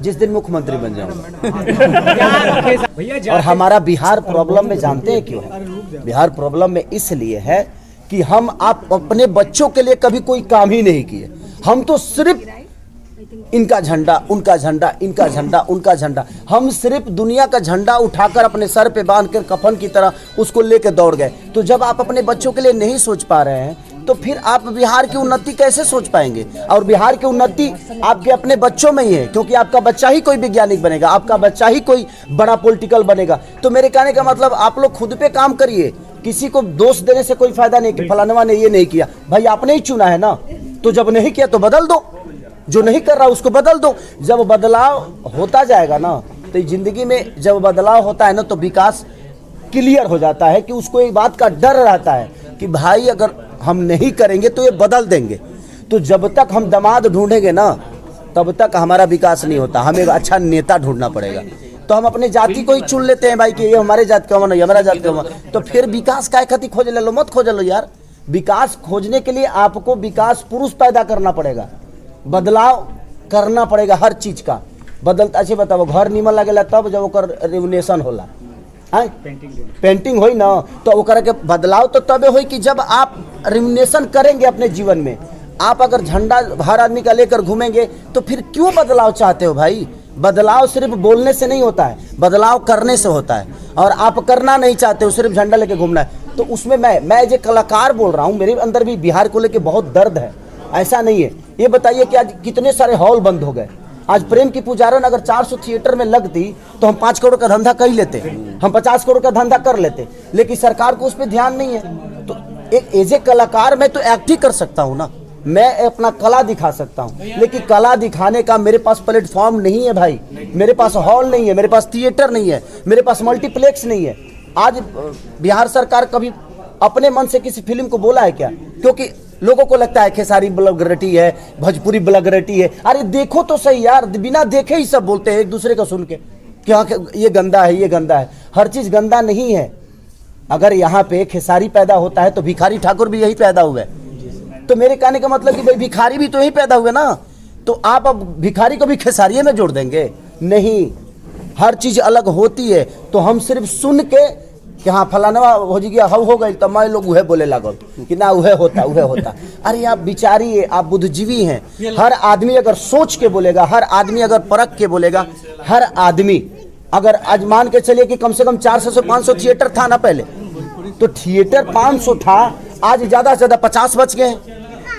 जिस दिन मुख्यमंत्री बन जाऊंगा। और हमारा बिहार प्रॉब्लम में जानते हैं क्यों है? बिहार प्रॉब्लम में इसलिए है कि आप अपने बच्चों के लिए कभी कोई काम ही नहीं किए। हम तो सिर्फ इनका झंडा, उनका झंडा, इनका झंडा, उनका झंडा, हम सिर्फ दुनिया का झंडा उठाकर अपने सर पे बांधकर कफन की तरह उसको लेकर दौड़ गए। तो जब आप अपने बच्चों के लिए नहीं सोच पा रहे हैं तो फिर आप बिहार की उन्नति कैसे सोच पाएंगे? और बिहार की उन्नति आपके अपने बच्चों में ही है, क्योंकि आपका बच्चा ही कोई वैज्ञानिक बनेगा, आपका बच्चा ही कोई बड़ा पॉलिटिकल बनेगा। तो मेरे कहने का मतलब आप लोग खुद पे काम करिए, किसी को दोष देने से कोई फायदा नहीं कि फलानवा ने ये नहीं किया। भाई आपने ही चुना है ना, तो जब नहीं किया तो बदल दो, जो नहीं कर रहा उसको बदल दो। जब बदलाव होता जाएगा ना, तो जिंदगी में जब बदलाव होता है ना तो विकास क्लियर हो जाता है कि उसको एक बात का डर रहता है कि भाई अगर हम नहीं करेंगे तो ये बदल देंगे। तो जब तक हम दामाद ढूंढेंगे ना तब तक हमारा विकास नहीं होता। हमें एक अच्छा नेता ढूंढना पड़ेगा। तो हम अपने जाति को ही चुन लेते हैं भाई कि ये हमारे जात का होना, हमारा जात का होना। तो फिर विकास काय खती खोज ले लो, मत खोज लो यार। विकास खोजने के लिए आपको विकास पुरुष पैदा करना पड़ेगा, बदलाव करना पड़ेगा हर चीज का। बदलता अच्छे बताओ, घर निमन लगेला तब जब ओकर रेवोल्यूशन होला, पेंटिंग होई ना तो ओकर के बदलाव तो तबे होई कि जब आप रेवोल्यूशन करेंगे अपने जीवन में। आप अगर झंडा हर आदमी का लेकर घूमेंगे तो फिर क्यों बदलाव चाहते हो भाई? बदलाव सिर्फ बोलने से नहीं होता है, बदलाव करने से होता है। और आप करना नहीं चाहते हो, सिर्फ झंडा लेके घूमना है। तो उसमें मैं जो कलाकार बोल रहा हूँ, मेरे अंदर भी बिहार को लेके बहुत दर्द है। ऐसा नहीं है। ये बताइए कि आज कितने सारे हॉल बंद हो गए। आज प्रेम की पुजारन अगर 400 थिएटर में लगती तो हम 5 करोड़ का धंधा कर लेते, हम 50 करोड़ का धंधा कर लेते। लेकिन सरकार को उस पर ध्यान नहीं है। तो एक एज ए कलाकार मैं तो एक्ट ही कर सकता हूँ ना, मैं अपना कला दिखा सकता हूँ। लेकिन कला दिखाने का मेरे पास प्लेटफॉर्म नहीं है भाई, मेरे पास हॉल नहीं है, मेरे पास थिएटर नहीं है, मेरे पास मल्टीप्लेक्स नहीं है। आज बिहार सरकार कभी अपने मन से किसी फिल्म को बोला है क्या? क्योंकि लोगों को लगता है खेसारी ब्लॉगरेटी है, भोजपुरी ब्लॉगरेटी है। अरे देखो तो सही यार, बिना देखे ही सब बोलते हैं एक दूसरे को सुन के क्या ये गंदा है, ये गंदा है। हर चीज गंदा नहीं है। अगर यहाँ पे खेसारी पैदा होता है तो भिखारी ठाकुर भी यही पैदा हुए। तो मेरे कहने का मतलब कि भाई भिखारी भी तो यही पैदा हुए ना। तो आप अब भिखारी को भी खेसारिये में जोड़ देंगे? नहीं, हर चीज अलग होती है। तो हम सिर्फ सुन के कि हाँ फलाना हो गया, हव हो गई, तब मैं लोग उहे बोले लागल कि ना उहे होता, उहे होता। अरे आप बिचारिए, आप बुद्धिजीवी हैं। हर आदमी अगर सोच के बोलेगा, हर आदमी अगर परख के बोलेगा, हर आदमी अगर आज मान के चलिए कि कम से कम 400 से 500 थिएटर था ना पहले, तो थिएटर 500 था, आज ज्यादा से ज्यादा 50 बच गए।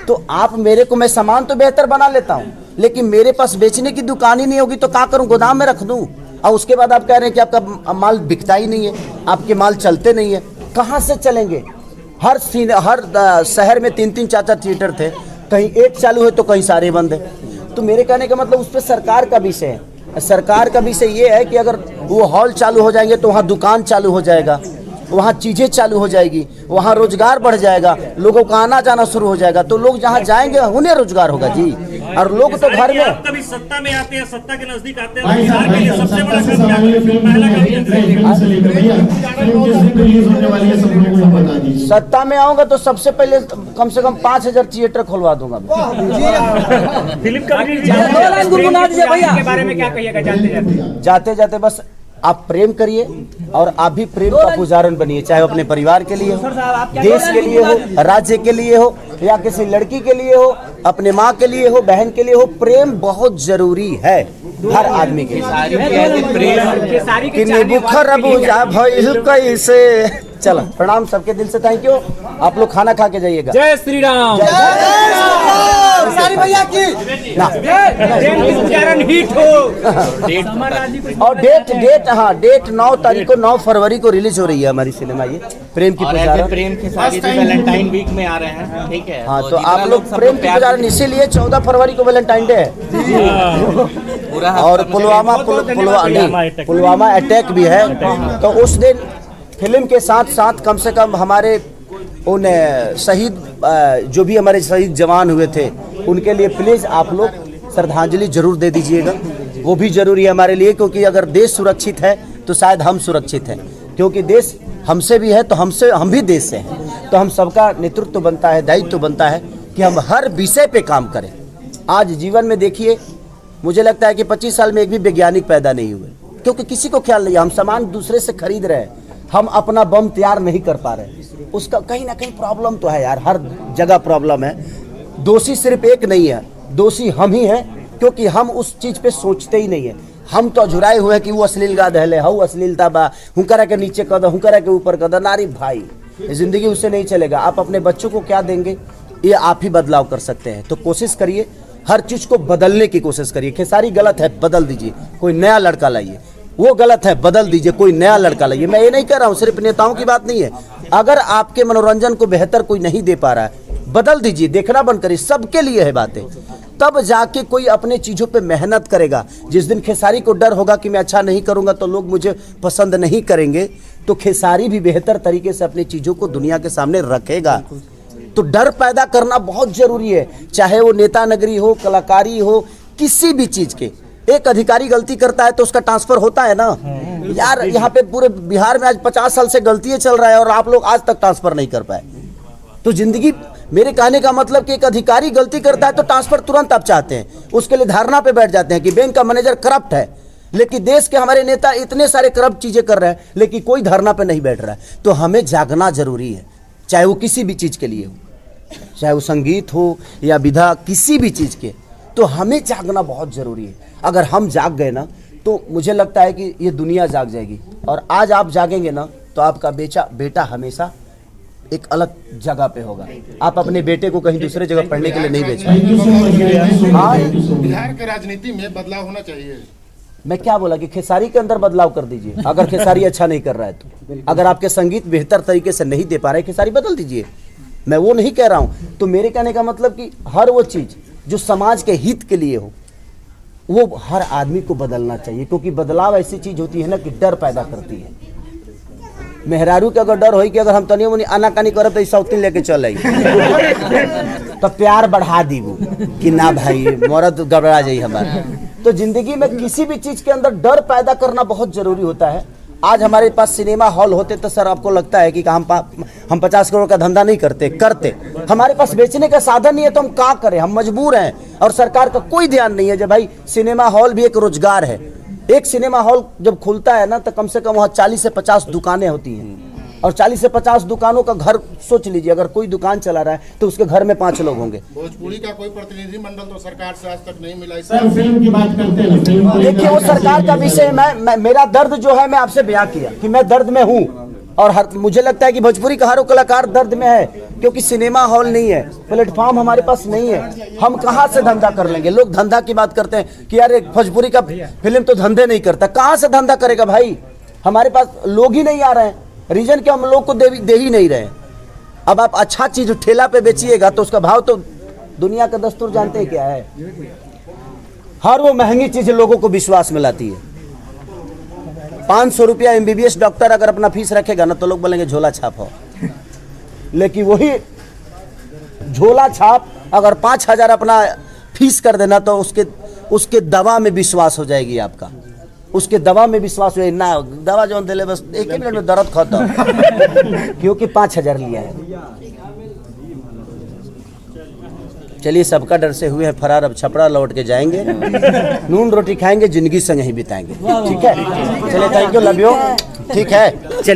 तो आप मेरे को, मैं सामान तो बेहतर बना लेता हूँ, लेकिन मेरे पास बेचने की दुकान ही नहीं होगी तो क्या करूँ? गोदाम में रख दूँ। और उसके बाद आप कह रहे हैं कि आपका माल बिकता ही नहीं है, आपके माल चलते नहीं है। कहाँ से चलेंगे? हर शहर में 3-3 4-4 थिएटर थे, कहीं एक चालू है तो कहीं सारे बंद है। तो मेरे कहने का मतलब उस पर सरकार का विषय है। सरकार का विषय ये है कि अगर वो हॉल चालू हो जाएंगे तो वहाँ दुकान चालू हो जाएगा, वहाँ चीज़ें चालू हो जाएगी, वहाँ रोजगार बढ़ जाएगा, लोगों का आना जाना शुरू हो जाएगा। तो लोग जहाँ जाएंगे उन्हें रोजगार होगा जी। और लोग तो घर में कभी सत्ता में आते हैं, सत्ता के नजदीक आते हैं, बिहार के लिए सबसे बड़ा काम क्या? सत्ता में आऊंगा तो सबसे पहले कम से कम 5000 थिएटर खुलवा दूंगा। फिल्म का के बारे में क्या कहिएगा जाते जाते? बस आप प्रेम करिए और आप भी प्रेम का पुजारन बनिए, चाहे अपने परिवार के लिए हो, देश के लिए हो, राज्य के लिए हो, या किसी लड़की के लिए हो, अपने माँ के लिए हो, बहन के लिए हो। प्रेम बहुत जरूरी है हर आदमी के लिए। चलो प्रणाम सबके दिल से, थैंक यू। आप लोग खाना खा के जाइएगा। जय श्री राम। भैया की और डेट 9 तारीख को, 9 फरवरी को रिलीज हो रही है हमारी सिनेमा ये प्रेम की पुजारन। प्रेम के साथ वैलेंटाइन वीक में आ रहे हैं, ठीक है। हाँ, तो आप लोग प्रेम की पुजारन, इसीलिए 14 फरवरी को वैलेंटाइन डे है। और पुलवामा अटैक भी है, तो उस दिन फिल्म के साथ साथ कम से कम हमारे उन शहीद, जो भी हमारे शहीद जवान हुए थे, उनके लिए प्लीज़ आप लोग श्रद्धांजलि जरूर दे दीजिएगा। वो भी जरूरी है हमारे लिए, क्योंकि अगर देश सुरक्षित है तो शायद हम सुरक्षित हैं। क्योंकि देश हमसे भी है तो हम भी देश से हैं। तो हम सबका नेतृत्व बनता है, दायित्व बनता है कि हम हर विषय पे काम करें। आज जीवन में देखिए मुझे लगता है कि 25 साल में एक भी वैज्ञानिक पैदा नहीं हुए, क्योंकि किसी को ख्याल नहीं है। हम सामान दूसरे से खरीद रहे हैं, हम अपना बम तैयार नहीं कर पा रहे। उसका कहीं ना कहीं प्रॉब्लम तो है यार, हर जगह प्रॉब्लम है। दोषी सिर्फ एक नहीं है, दोषी हम ही हैं, क्योंकि हम उस चीज पे सोचते ही नहीं है। हम तो झुराए हुए हैं कि वो अश्लील गा दहले, हऊ अश्लीलता बा, हुकरा के नीचे कर दो, हुकरा के ऊपर कर दो। नारी भाई, जिंदगी उससे नहीं चलेगा। आप अपने बच्चों को क्या देंगे, ये आप ही बदलाव कर सकते हैं। तो कोशिश करिए, हर चीज को बदलने की कोशिश करिए। खेसारी गलत है, बदल दीजिए, कोई नया लड़का लाइए। वो गलत है, बदल दीजिए, कोई नया लड़का लाइए। मैं ये नहीं कह रहा हूँ, सिर्फ नेताओं की बात नहीं है। अगर आपके मनोरंजन को बेहतर कोई नहीं दे पा रहा है, बदल दीजिए, देखना बंद करिए। सबके लिए है बातें, तब जाके कोई अपने चीजों पे मेहनत करेगा। जिस दिन खेसारी को डर होगा कि मैं अच्छा नहीं करूंगा तो लोग मुझे पसंद नहीं करेंगे, तो खेसारी भी बेहतर तरीके से अपनी चीजों को दुनिया के सामने रखेगा। तो डर पैदा करना बहुत जरूरी है, चाहे वो नेता नगरी हो, कलाकारी हो, किसी भी चीज के। एक अधिकारी गलती करता है तो उसका ट्रांसफर होता है ना यार। यहाँ पे पूरे बिहार में आज 50 साल से गलतियां चल रहा है और आप लोग आज तक ट्रांसफर नहीं कर पाए। तो जिंदगी, मेरे कहने का मतलब कि एक अधिकारी गलती करता है तो ट्रांसफर तुरंत आप चाहते हैं, उसके लिए धारणा पे बैठ जाते हैं कि बैंक का मैनेजर करप्ट है। लेकिन देश के हमारे नेता इतने सारे करप्ट चीजें कर रहे हैं, लेकिन कोई धारणा पे नहीं बैठ रहा है। तो हमें जागना जरूरी है, चाहे वो किसी भी चीज के लिए हो, चाहे वो संगीत हो या विधा, किसी भी चीज के। तो हमें जागना बहुत जरूरी है। अगर हम जाग गए ना, तो मुझे लगता है कि ये दुनिया जाग जाएगी। और आज आप जागेंगे ना, तो आपका बेटा हमेशा एक अलग जगह पे होगा। आप अपने बेटे को कहीं दूसरे जगह पढ़ने के लिए नहीं भेज पाएंगे। हाँ, बिहार के राजनीति में बदलाव होना चाहिए। मैं क्या बोला कि खेसारी के अंदर बदलाव कर दीजिए। अगर खेसारी अच्छा नहीं कर रहा है तो, अगर आपके संगीत बेहतर तरीके से नहीं दे पा रहे, खेसारी बदल दीजिए। मैं वो नहीं कह रहा हूं। तो मेरे कहने का मतलब कि हर वो चीज जो समाज के हित के लिए हो, वो हर आदमी को बदलना चाहिए। क्योंकि बदलाव ऐसी चीज होती है ना कि डर पैदा करती है। मेहरारू के अगर डर हो कि अगर हम तनियो मुनी आनाकानी करब तो सौतीन लेके चल आई तो प्यार बढ़ा दी वो कि ना भाई मरद घबरा जाई हमारा। तो जिंदगी में किसी भी चीज के अंदर डर पैदा करना बहुत जरूरी होता है। आज हमारे पास सिनेमा हॉल होते तो सर आपको लगता है कि हम 50 करोड़ का धंधा नहीं करते। हमारे पास बेचने का साधन नहीं है तो हम क्या करें, हम मजबूर हैं। और सरकार का कोई ध्यान नहीं है जब भाई सिनेमा हॉल भी एक रोजगार है। एक सिनेमा हॉल जब खुलता है ना, तो कम से कम वहाँ 40 से 50 दुकानें होती हैं। और 40 से 50 दुकानों का घर सोच लीजिए, अगर कोई दुकान चला रहा है तो उसके घर में 5 लोग होंगे। भोजपुरी का कोई प्रतिनिधि मंडल तो सरकार से आज तक नहीं मिला। सर फिल्म की बात करते हैं, देखिए वो सरकार का विषय, मैं मेरा दर्द जो है मैं आपसे बयां किया कि मैं दर्द में हूँ। और मुझे लगता है कि भोजपुरी का हर कलाकार दर्द में है, क्योंकि सिनेमा हॉल नहीं है, प्लेटफॉर्म हमारे पास नहीं है। हम कहाँ से धंधा कर लेंगे। लोग धंधा की बात करते हैं कि यार एक भोजपुरी का फिल्म तो धंधे नहीं करता। कहाँ से धंधा करेगा भाई, हमारे पास लोग ही नहीं आ रहे हैं। रीजन क्या, हम लोग को दे ही नहीं रहे। अब आप अच्छा चीज ठेला पे बेचिएगा तो उसका भाव तो दुनिया का दस्तूर जानते हैं क्या है। हर वो महंगी चीज लोगों को विश्वास में लाती है। 500 रुपया MBBS डॉक्टर अगर अपना फीस रखेगा ना, तो लोग बोलेंगे झोला छाप हो। लेकिन वही झोला छाप अगर 5000 अपना फीस कर देना, तो उसके दवा में विश्वास हो जाएगी आपका। उसके दवा में विश्वास हो ना, दवा जो दे ले बस 1 मिनट में दर्द खत्म क्योंकि 5000 लिया है। चलिए, सबका डर से हुए हैं फरार, अब छपरा लौट के जाएंगे, नून रोटी खाएंगे, जिंदगी संग ही बिताएंगे। ठीक है, चलिए, थैंक यू, लव यू। ठीक है, चलिए।